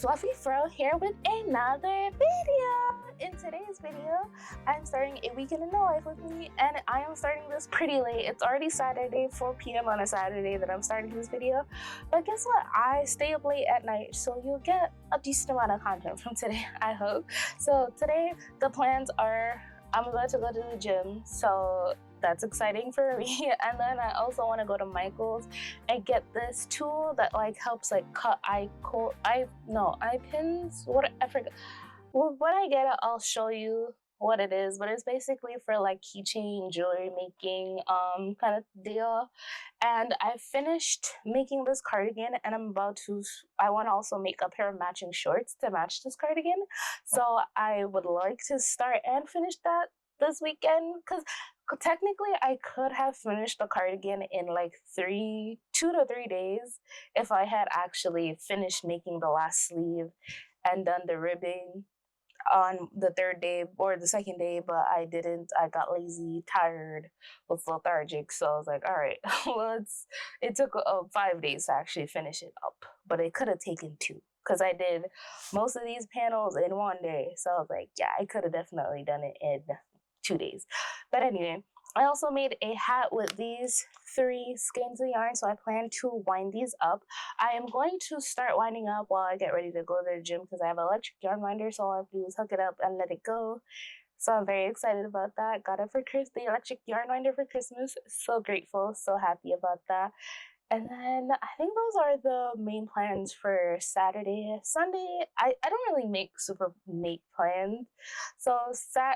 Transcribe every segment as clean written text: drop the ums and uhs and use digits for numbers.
Fluffy Fro here with another video. In today's video, I'm starting a weekend in the life with me, and I am starting this pretty late. It's already Saturday, 4 p.m. on a Saturday that I'm starting this video. But guess what? I stay up late at night, so you'll get a decent amount of content from today, I hope. So today, the plans are I'm about to go to the gym, so that's exciting for me. And then I also want to go to Michael's and get this tool that like helps like cut eye pins. What I forget. Well, when I get it, I'll show you what it is, but it's basically for like keychain jewelry making kind of deal. And I finished making this cardigan, and I want to also make a pair of matching shorts to match this cardigan. So I would like to start and finish that this weekend, because technically I could have finished the cardigan in like 2 to 3 days if I had actually finished making the last sleeve and done the ribbing on the third day or the second day, but I didn't. I got lazy, tired, was lethargic, so I was like, all right, well, it took 5 days to actually finish it up, but it could have taken 2 because I did most of these panels in 1 day. So I was like, yeah, I could have definitely done it in 2 days. But anyway, I also made a hat with these 3 skeins of yarn, so I plan to wind these up. I am going to start winding up while I get ready to go to the gym because I have an electric yarn winder, so all I have to do is hook it up and let it go. So I'm very excited about that. Got it for the electric yarn winder for Christmas. So grateful, so happy about that. And then I think those are the main plans for Saturday. Sunday, I don't really make plans. So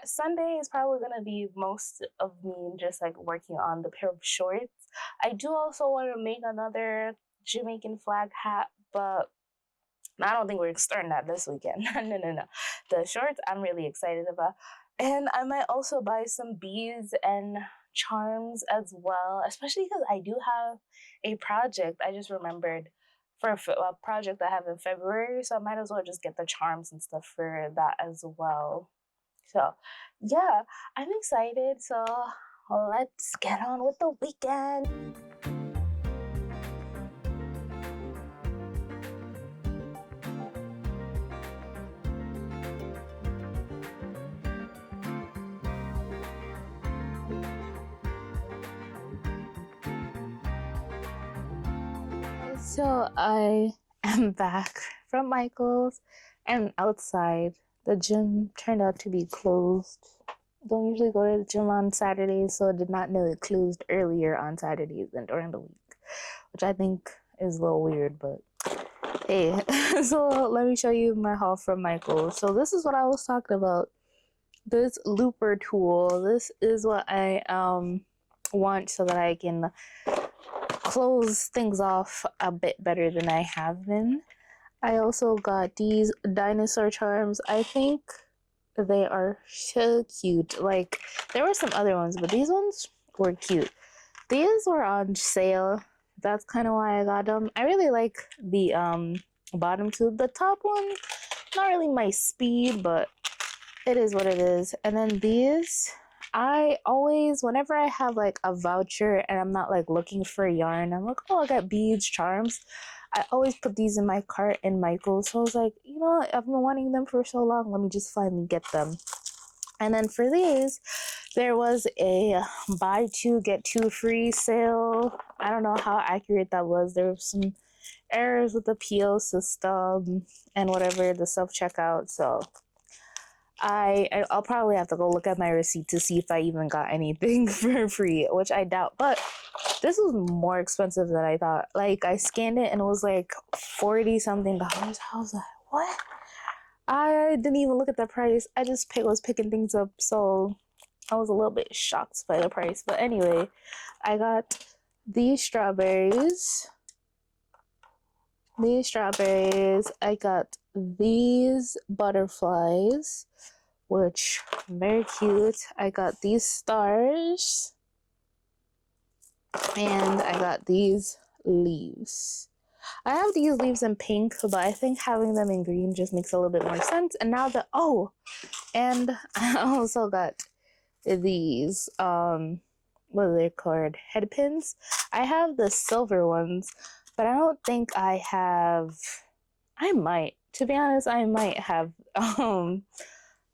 Sunday is probably going to be most of me just like working on the pair of shorts. I do also want to make another Jamaican flag hat, but I don't think we're starting that this weekend. No. The shorts I'm really excited about. And I might also buy some beads and charms as well, especially because I do have a project. I just remembered for a project I have in February, so I might as well just get the charms and stuff for that as well. So yeah, I'm excited. So let's get on with the weekend. So I am back from Michael's and outside. The gym turned out to be closed. Don't usually go to the gym on Saturdays, so I did not know it closed earlier on Saturdays than during the week, which I think is a little weird, but hey. So let me show you my haul from Michael's. So this is what I was talking about. This looper tool. This is what I want so that I can close things off a bit better than I have been. I also got these dinosaur charms. I think they are so cute. Like, there were some other ones, but these ones were cute. These were on sale. That's kind of why I got them. I really like the bottom two. The top one, not really my speed, but it is what it is. And then these, I always, whenever I have like a voucher and I'm not like looking for yarn, I'm like, oh, I got beads, charms. I always put these in my cart in Michael's. So I was like, you know what? I've been wanting them for so long. Let me just finally get them. And then for these, there was a buy 2 get 2 free sale. I don't know how accurate that was. There were some errors with the PO system and whatever, the self-checkout. So I'll probably have to go look at my receipt to see if I even got anything for free, which I doubt. But this was more expensive than I thought. Like, I scanned it and it was like $40 something. I was like, what? I didn't even look at the price. I just was picking things up, so I was a little bit shocked by the price. But anyway, I got these strawberries. I got these butterflies, which are very cute. I got these stars, and I got these leaves. I have these leaves in pink, but I think having them in green just makes a little bit more sense. And now and I also got these what are they called, head pins. I have the silver ones, but I don't think I might to be honest, I might have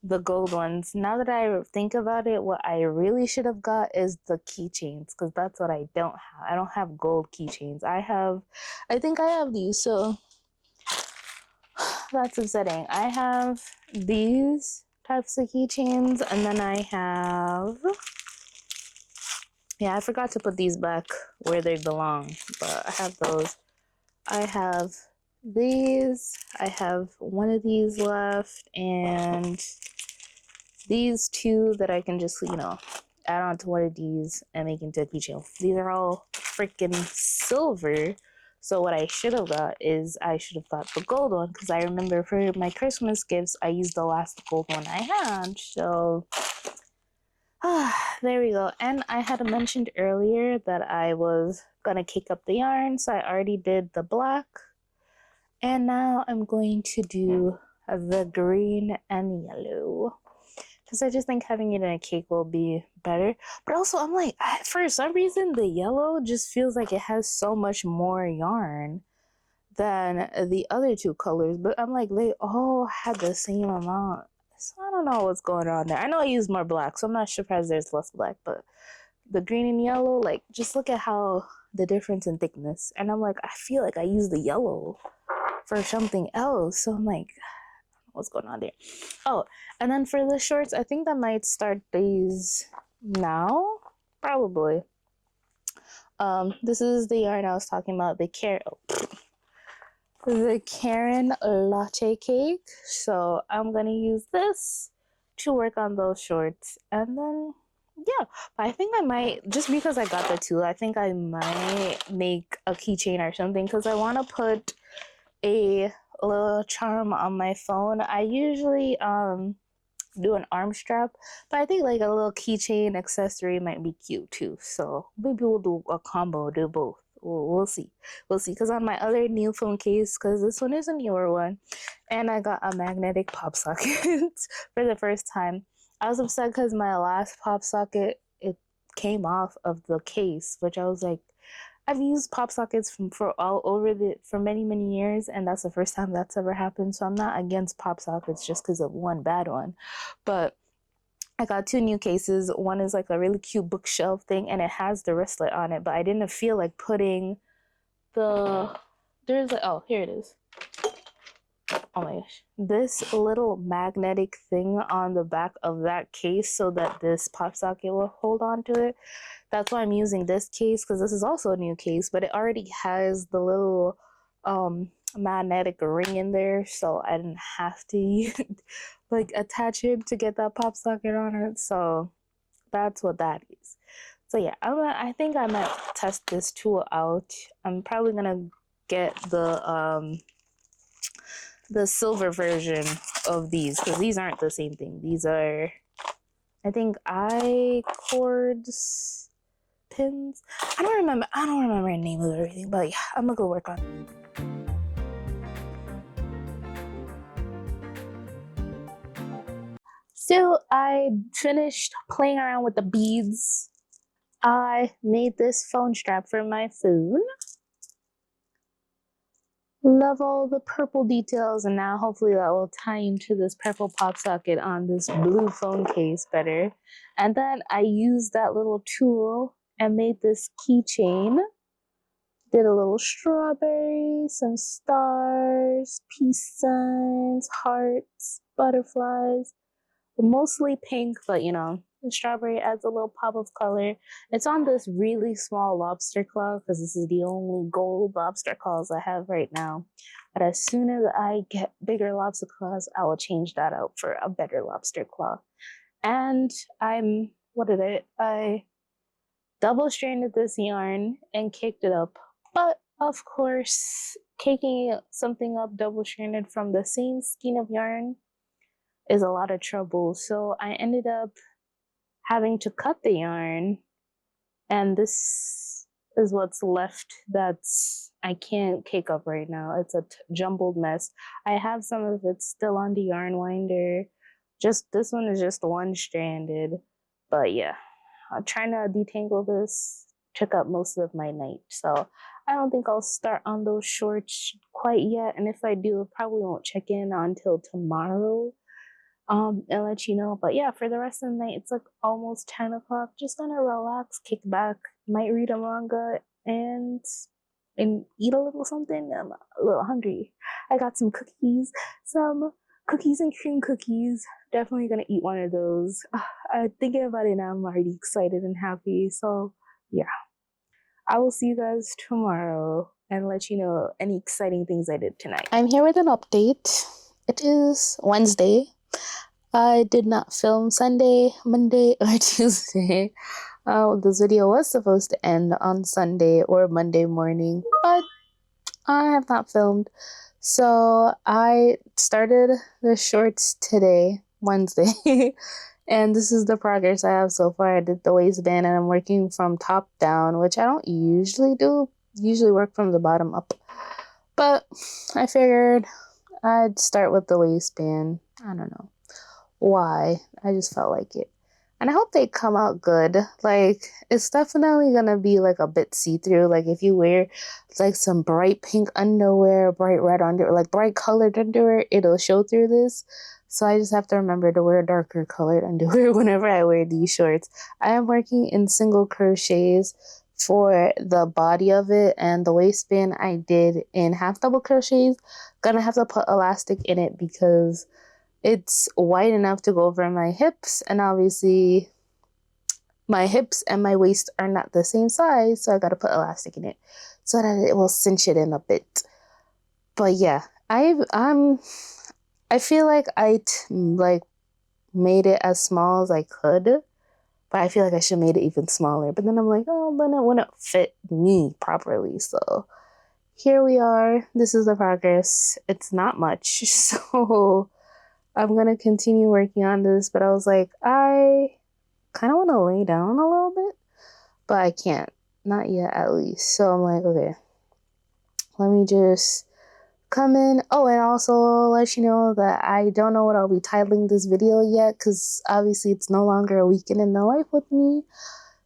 the gold ones. Now that I think about it, what I really should have got is the keychains, because that's what I don't have. I don't have gold keychains. I think I have these, so that's upsetting. I have these types of keychains, and then I have, yeah, I forgot to put these back where they belong, but I have those. I have these. I have one of these left, and these two that I can just, add on to one of these and make into a keychain. These are all freaking silver. So what I should have got is I should have got the gold one, because I remember for my Christmas gifts, I used the last gold one I had. So there we go. And I had mentioned earlier that I was gonna cake up the yarn, so I already did the black. And now I'm going to do the green and yellow, because I just think having it in a cake will be better. But also, I'm like, for some reason, the yellow just feels like it has so much more yarn than the other two colors. But I'm like, they all had the same amount. So I don't know what's going on there. I know I use more black, so I'm not surprised there's less black. But the green and yellow, like, just look at how the difference in thickness. And I'm like, I feel like I use the yellow for something else. So I'm like, what's going on there? Oh, and then for the shorts, I think I might start these now, probably. This is the yarn I was talking about, the Karen latte cake. So I'm gonna use this to work on those shorts, and then yeah. But I think I might, just because I got the two, I think I might make a keychain or something, because I want to put a little charm on my phone. I usually do an arm strap, but I think like a little keychain accessory might be cute too. So maybe we'll do a combo, do both. We'll see. We'll see. Because on my other new phone case, because this one is a newer one, and I got a magnetic pop socket for the first time. I was upset because my last pop socket, it came off of the case, which I was like, I've used pop sockets for many years, and that's the first time that's ever happened. So I'm not against pop sockets just because of one bad one. But I got two new cases. One is like a really cute bookshelf thing, and it has the wristlet on it, but I didn't feel like putting here it is. Oh my gosh. This little magnetic thing on the back of that case so that this pop socket will hold on to it. That's why I'm using this case, because this is also a new case, but it already has the little magnetic ring in there, so I didn't have to like attach it to get that pop socket on it. So that's what that is. So yeah, I think I might test this tool out. I'm probably gonna get the silver version of these, because these aren't the same thing. These are, I think, I-cords pins. I don't remember the name of everything, but yeah, I'm gonna go work on it. So I finished playing around with the beads. I made this phone strap for my phone. Love all the purple details, and now hopefully that will tie into this purple pop socket on this blue phone case better. And then I used that little tool and made this keychain. Did a little strawberry, some stars, peace signs, hearts, butterflies. Mostly pink, but the strawberry adds a little pop of color. It's on this really small lobster claw, because this is the only gold lobster claws I have right now. But as soon as I get bigger lobster claws, I will change that out for a better lobster claw. And I double stranded this yarn and caked it up. But of course, caking something up double stranded from the same skein of yarn is a lot of trouble. So I ended up having to cut the yarn, and this is what's left I can't cake up right now. It's a jumbled mess. I have some of it still on the yarn winder. Just this one is just one stranded, but yeah, I'm trying to detangle this took up most of my night. So I don't think I'll start on those shorts quite yet. And if I do, I probably won't check in until tomorrow and let you know. But yeah, for the rest of the night, it's like almost 10 o'clock. Just gonna relax, kick back, might read a manga, and eat a little something. I'm a little hungry. I got some cookies and cream cookies. Definitely gonna eat one of those. Thinking about it now, I'm already excited and happy. So yeah, I will see you guys tomorrow and let you know any exciting things I did tonight. I'm here with an update. It is Wednesday. I did not film Sunday, Monday, or Tuesday. This video was supposed to end on Sunday or Monday morning, but I have not filmed. So I started the shorts today, Wednesday, and this is the progress I have so far. I did the waistband and I'm working from top down, which I don't usually do. Usually work from the bottom up. But I figured I'd start with the waistband. I don't know why. I just felt like it. And I hope they come out good. Like, it's definitely gonna be like a bit see-through. Like, if you wear like some bright pink underwear, bright red underwear, like bright colored underwear, it'll show through this. So I just have to remember to wear darker colored underwear whenever I wear these shorts. I am working in single crochets for the body of it, and the waistband I did in half double crochets. Gonna have to put elastic in it because it's wide enough to go over my hips, and obviously my hips and my waist are not the same size, so I gotta put elastic in it so that it will cinch it in a bit. But yeah, I feel like I made it as small as I could, but I feel like I should have made it even smaller. But then I'm like, oh, then it wouldn't fit me properly. So here we are. This is the progress. It's not much, so I'm gonna continue working on this, but I was like, I kind of want to lay down a little bit, but I can't. Not yet, at least. So I'm like, okay, let me just come in. Oh, and also let you know that I don't know what I'll be titling this video yet, because obviously it's no longer a weekend in the life with me.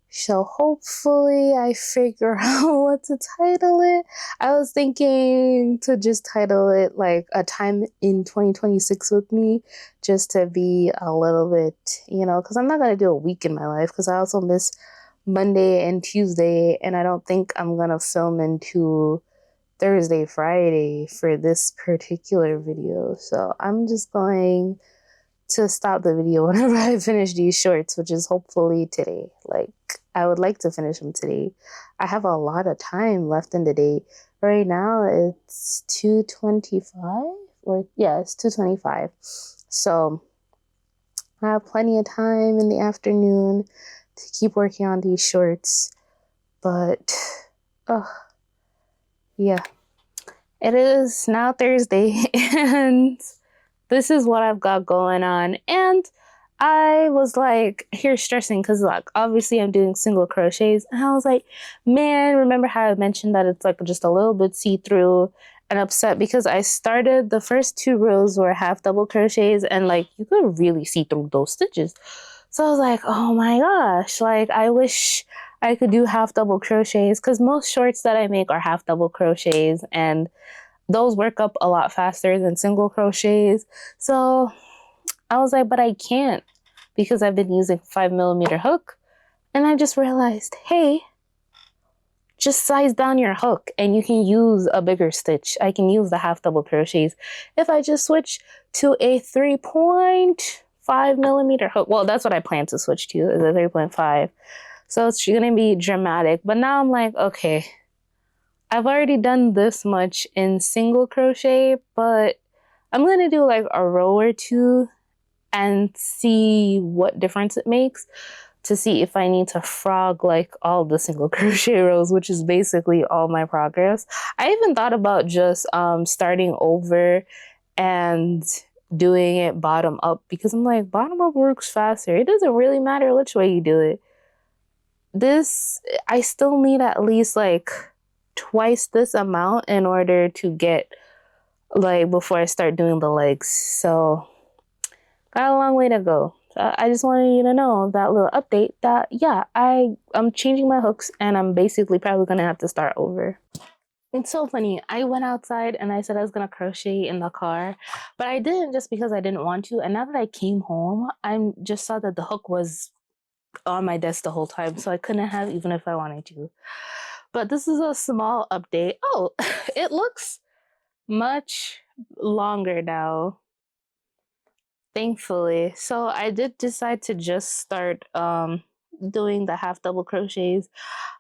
So hopefully I figure out what to title it. I was thinking to just title it like A Time in 2026 with Me, just to be a little bit, because I'm not going to do a week in my life, because I also miss Monday and Tuesday, and I don't think I'm going to film into Thursday, Friday for this particular video. So I'm just going to stop the video whenever I finish these shorts, which is hopefully today. Like, I would like to finish them today. I have a lot of time left in the day. Right now it's 2:25, it's 2:25. So I have plenty of time in the afternoon to keep working on these shorts. But yeah, it is now Thursday and this is what I've got going on. And I was like here stressing because like obviously I'm doing single crochets, and I was like, man, remember how I mentioned that it's like just a little bit see-through, and upset because I started the first 2 rows were half double crochets, and like you could really see through those stitches. So I was like, oh my gosh, like I wish I could do half double crochets, because most shorts that I make are half double crochets, and those work up a lot faster than single crochets. So I was like, but I can't, because I've been using 5mm hook. And I just realized, hey, just size down your hook and you can use a bigger stitch. I can use the half double crochets if I just switch to a 3.5mm hook. Well, that's what I plan to switch to, is a 3.5. So it's gonna be dramatic. But now I'm like, okay, I've already done this much in single crochet, but I'm gonna do like a row or 2 and see what difference it makes, to see if I need to frog like all the single crochet rows, which is basically all my progress. I even thought about just starting over and doing it bottom up, because I'm like, bottom up works faster. It doesn't really matter which way you do it. This, I still need at least like twice this amount in order to get like before I start doing the legs. So got a long way to go. So I just wanted you to know that little update that, yeah, I'm changing my hooks and I'm basically probably going to have to start over. It's so funny. I went outside and I said I was going to crochet in the car, but I didn't just because I didn't want to. And now that I came home, I just saw that the hook was on my desk the whole time, so I couldn't have even if I wanted to. But this is a small update. Oh, it looks much longer now, thankfully. So I did decide to just start doing the half double crochets.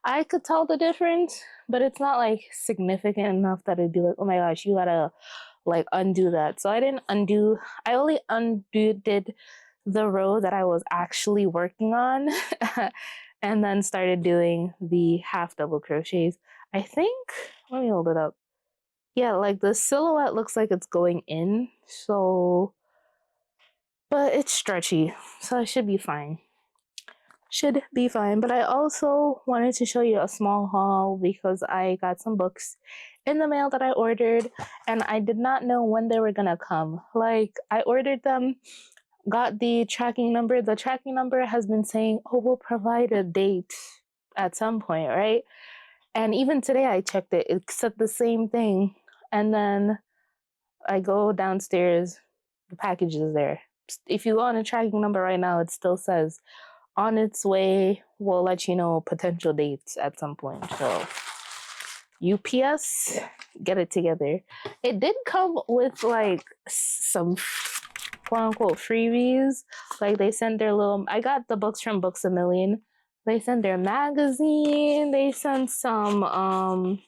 I could tell the difference, but it's not like significant enough that it'd be like, oh my gosh, you gotta like undo that. So I didn't undo, I only undid the row that I was actually working on and then started doing the half double crochets. I think, let me hold it up. Yeah, like the silhouette looks like it's going in, so, but it's stretchy, so it should be fine. Should be fine. But I also wanted to show you a small haul because I got some books in the mail that I ordered and I did not know when they were gonna come. Like, I ordered them, got the tracking number. The tracking number has been saying, oh, we'll provide a date at some point, right? And even today I checked it, it said the same thing. And then I go downstairs, the package is there. If you go on a tracking number right now, it still says on its way. We'll let you know potential dates at some point. So UPS, get it together. It did come with like some quote unquote freebies. Like they sent their little, I got the books from Books a Million. They sent their magazine, they sent some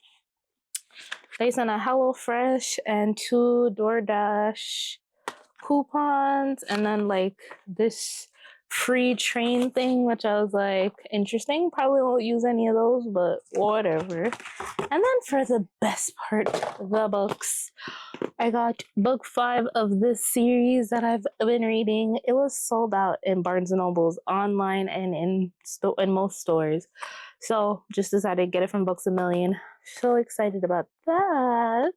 they sent a HelloFresh and 2 DoorDash coupons, and then like this free train thing, which I was like, interesting. Probably won't use any of those, but whatever. And then for the best part, the books. I got book 5 of this series that I've been reading. It was sold out in Barnes and Nobles, online and in most stores. So just decided to get it from Books a Million. So excited about that.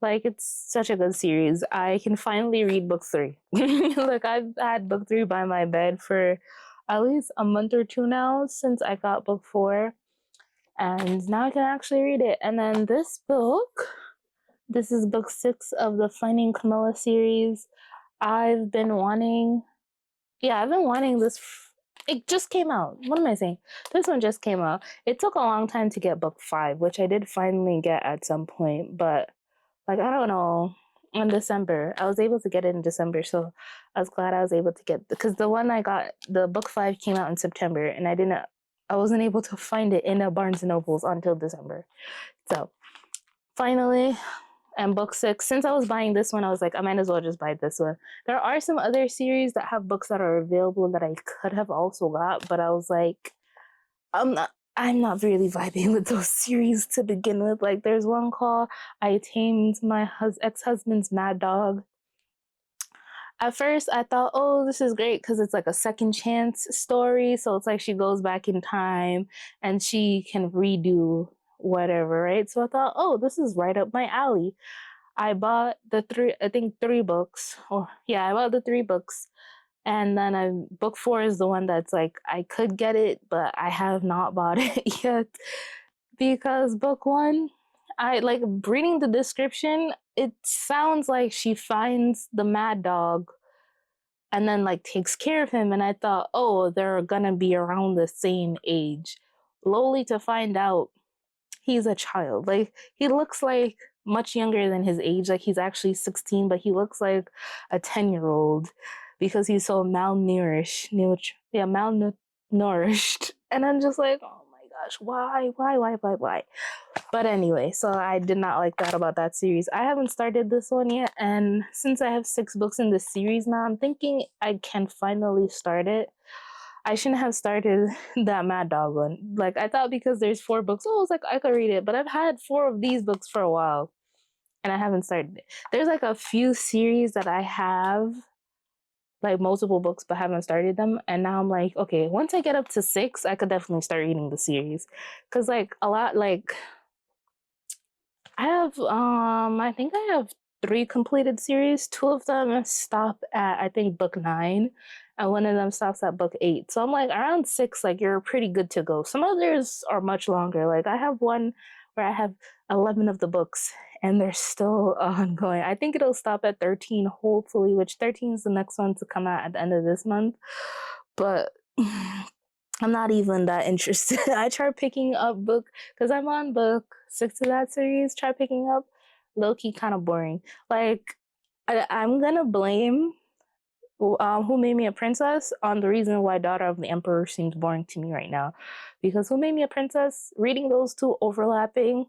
Like, it's such a good series. I can finally read book 3. Like, I've had book 3 by my bed for at least a month or 2 now since I got book 4. And now I can actually read it. And then this book, this is book 6 of the Finding Camilla series. I've been wanting this. It just came out. What am I saying? This one just came out. It took a long time to get book 5, which I did finally get at some point, but like, I don't know, in December. I was able to get it in December, so I was glad I was able to get, because the one I got, the book 5 came out in September, and I wasn't able to find it in a Barnes & Nobles until December. So, finally, and book 6, since I was buying this one, I was like, I might as well just buy this one. There are some other series that have books that are available that I could have also got, but I was like, I'm not really vibing with those series to begin with. Like, there's one called I Tamed My Ex-Husband's Mad Dog. At first, I thought, oh, this is great because it's like a second chance story. So it's like she goes back in time and she can redo whatever, right? So I thought, oh, this is right up my alley. I bought the 3 books. I bought the 3 books. And then book 4 is the one that's like, I could get it, but I have not bought it yet. Because book 1, I like reading the description, it sounds like she finds the mad dog and then like takes care of him. And I thought, oh, they're gonna be around the same age. Lowly to find out he's a child. Like, he looks like much younger than his age. Like, he's actually 16, but he looks like a 10-year-old because he's so malnourished. Malnourished. And I'm just like, oh my gosh, why? But anyway, so I did not like that about that series. I haven't started this one yet, and since I have 6 books in this series now, I'm thinking I can finally start it. I shouldn't have started that Mad Dog one. Like, I thought because there's 4 books, oh, I was like, I could read it. But I've had 4 of these books for a while, and I haven't started it. There's like a few series that I have, like multiple books, but haven't started them. And now I'm like, okay, once I get up to 6, I could definitely start reading the series. Because like a lot, like I have, I think I have 3 completed series. 2 of them stop at, I think, book 9, and one of them stops at book 8. So I'm like, around 6, like, you're pretty good to go. Some others are much longer. Like, I have one where I have 11 of the books, and they're still ongoing. I think it'll stop at 13, hopefully, which 13 is the next one to come out at the end of this month. But I'm not even that interested. I tried picking up book, because I'm on book 6 of that series. Try picking up, low-key kind of boring. Like, I'm gonna blame Who Made Me a Princess on the reason why Daughter of the Emperor seems boring to me right now. Because Who Made Me a Princess, reading those two overlapping,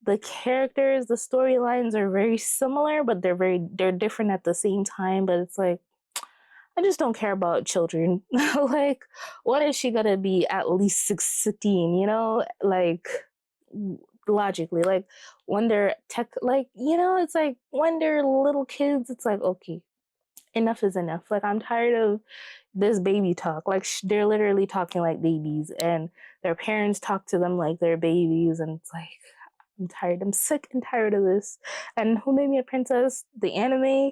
the characters, the storylines are very similar, but they're different at the same time. But it's like, I just don't care about children. Like, what is she gonna be at least 16, you know? Like, logically, like, when they're like, you know, it's like, when they're little kids, it's like, okay, enough is enough. Like, I'm tired of this baby talk. Like, they're literally talking like babies, and their parents talk to them like they're babies, and it's like, I'm tired. I'm sick and tired of this. And Who Made Me a Princess, the anime,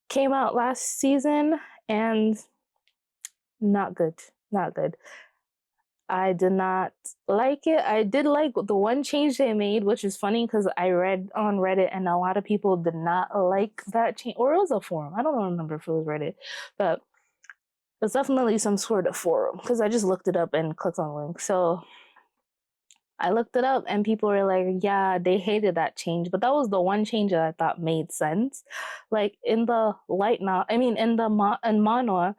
came out last season, and not good. Not good. I did not like it. I did like the one change they made, which is funny because I read on Reddit and a lot of people did not like that change. Or it was a forum. I don't remember if it was Reddit, but it's definitely some sort of forum because I just looked it up and clicked on the link. So I looked it up and people were like, yeah, they hated that change. But that was the one change that I thought made sense. Like, in the in the in Manhwa,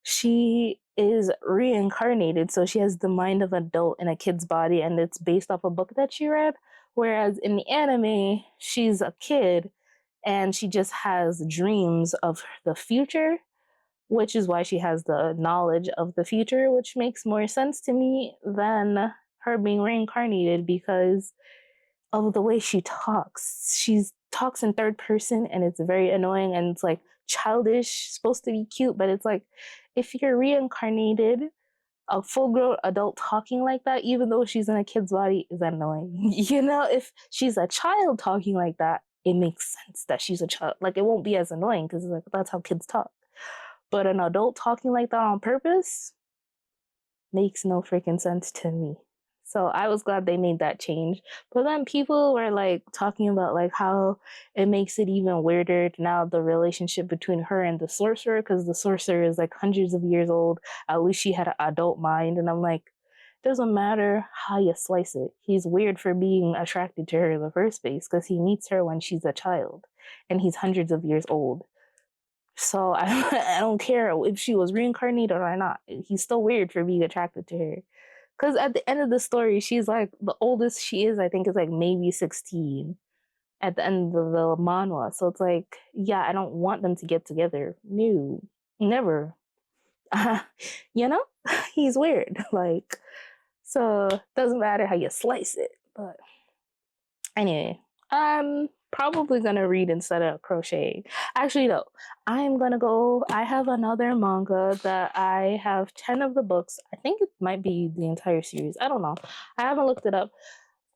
she is reincarnated. So she has the mind of an adult in a kid's body, and it's based off a book that she read. Whereas in the anime, she's a kid and she just has dreams of the future, which is why she has the knowledge of the future, which makes more sense to me than her being reincarnated because of the way she talks. She talks in third person and it's very annoying and it's like childish, supposed to be cute, but it's like, if you're reincarnated, a full-grown adult talking like that, even though she's in a kid's body, is annoying. You know, if she's a child talking like that, it makes sense that she's a child. Like, it won't be as annoying because like, that's how kids talk. But an adult talking like that on purpose makes no freaking sense to me. So I was glad they made that change. But then people were like talking about like how it makes it even weirder now, the relationship between her and the sorcerer, because the sorcerer is like hundreds of years old. At least she had an adult mind. And I'm like, doesn't matter how you slice it. He's weird for being attracted to her in the first place because he meets her when she's a child and he's hundreds of years old. So I don't care if she was reincarnated or not. He's still weird for being attracted to her. Because at the end of the story, she's like, the oldest she is, I think, is like maybe 16 at the end of the manhwa. So it's like, yeah, I don't want them to get together. No, never. You know? He's weird. Like, so doesn't matter how you slice it. But anyway, I'm probably gonna read instead of crochet. Actually, no, I'm gonna go. I have another manga that I have 10 of the books. I think it might be the entire series. I don't know. I haven't looked it up,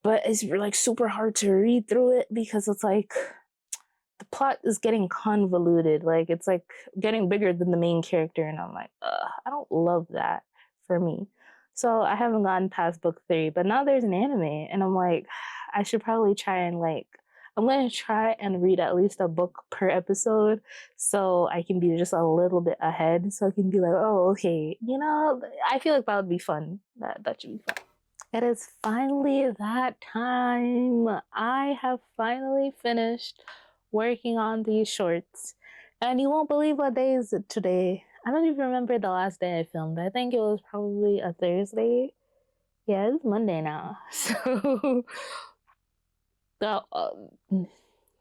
but it's like super hard to read through it because it's like the plot is getting convoluted. Like, it's like getting bigger than the main character, and I'm like, I don't love that for me. So I haven't gotten past book 3, but now there's an anime, and I'm like, I should probably try and like, I'm gonna try and read at least a book per episode so I can be just a little bit ahead. So I can be like, oh, okay, you know, I feel like that would be fun. That should be fun. It is finally that time. I have finally finished working on these shorts. And you won't believe what day is it today. I don't even remember the last day I filmed. I think it was probably a Thursday. Yeah, it's Monday now.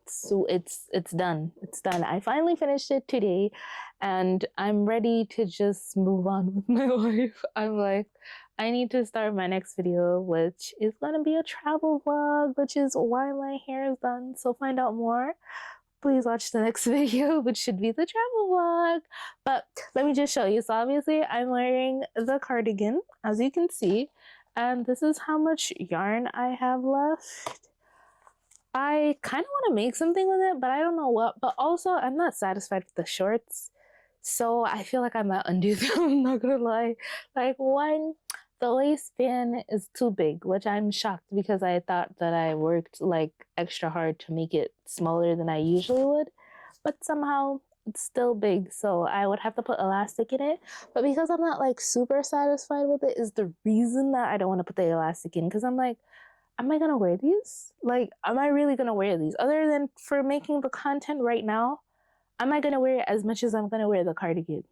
So it's done. It's done. I finally finished it today and I'm ready to just move on with my life. I'm like, I need to start my next video, which is gonna be a travel vlog, which is why my hair is done. So find out more, please watch the next video, which should be the travel vlog. But let me just show you. So obviously I'm wearing the cardigan, as you can see, and this is how much yarn I have left. I kind of want to make something with it, but I don't know what. But also, I'm not satisfied with the shorts. So I feel like I might undo them, I'm not gonna lie. Like, one, the waistband is too big, which I'm shocked because I thought that I worked like extra hard to make it smaller than I usually would. But somehow it's still big, so I would have to put elastic in it. But because I'm not like super satisfied with it, is the reason that I don't want to put the elastic in. Because I'm like, am I gonna wear these? Like, am I really gonna wear these? Other than for making the content right now, am I gonna wear it as much as I'm gonna wear the cardigan?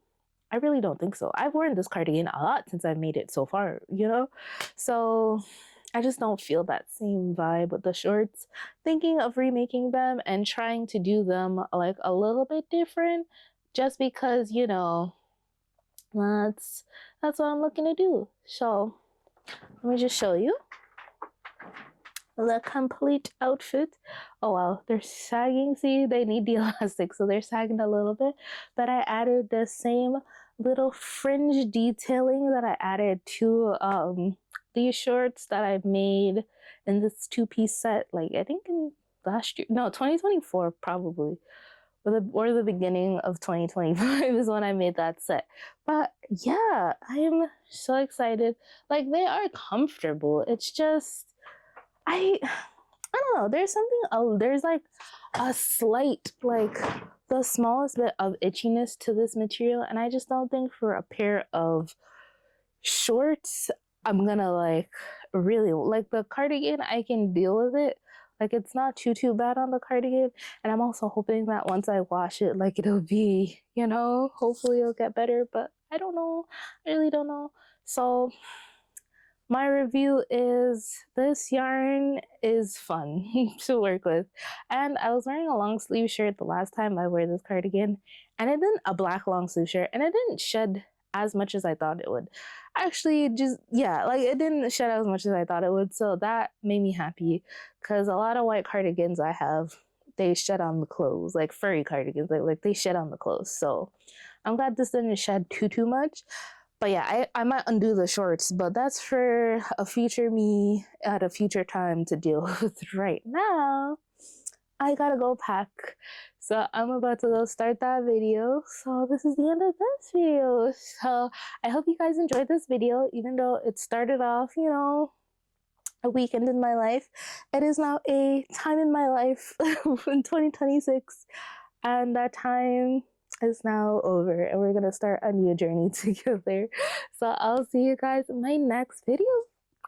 I really don't think so. I've worn this cardigan a lot since I've made it so far, you know? So I just don't feel that same vibe with the shorts. Thinking of remaking them and trying to do them like a little bit different just because, you know, that's what I'm looking to do. So let me just show you the complete outfit. Oh wow, they're sagging. See, they need the elastic, so they're sagging a little bit. But I added the same little fringe detailing that I added to these shorts that I made in this two-piece set. Like I think in last year, no, 2024 probably. Or the beginning of 2025 is when I made that set. But yeah, I'm so excited. Like they are comfortable. It's just I don't know. There's something. There's like a slight, like the smallest bit of itchiness to this material, and I just don't think for a pair of shorts, I'm gonna like really like the cardigan. I can deal with it. Like it's not too bad on the cardigan, and I'm also hoping that once I wash it, like it'll be, you know, hopefully it'll get better. But I don't know. I really don't know. So my review is this yarn is fun to work with. And I was wearing a long sleeve shirt the last time I wore this cardigan, and it didn't, a black long sleeve shirt, and it didn't shed as much as I thought it would. Actually, just, yeah, like it didn't shed as much as I thought it would. So that made me happy because a lot of white cardigans I have, they shed on the clothes, like furry cardigans, like they shed on the clothes. So I'm glad this didn't shed too much. But yeah, I might undo the shorts, but that's for a future me at a future time to deal with. Right now, I gotta go pack. So I'm about to go start that video. So this is the end of this video. So I hope you guys enjoyed this video, even though it started off, you know, a weekend in my life. It is now a time in my life in 2026. And that time is now over, and we're gonna start a new journey together. So I'll see you guys in my next video.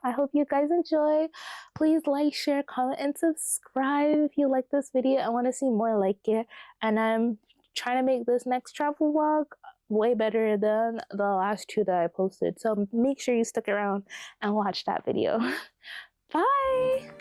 I hope you guys enjoy. Please like, share, comment, and subscribe if you like this video. I want to see more like it, and I'm trying to make this next travel vlog way better than the last two that I posted. So make sure you stick around and watch that video. Bye.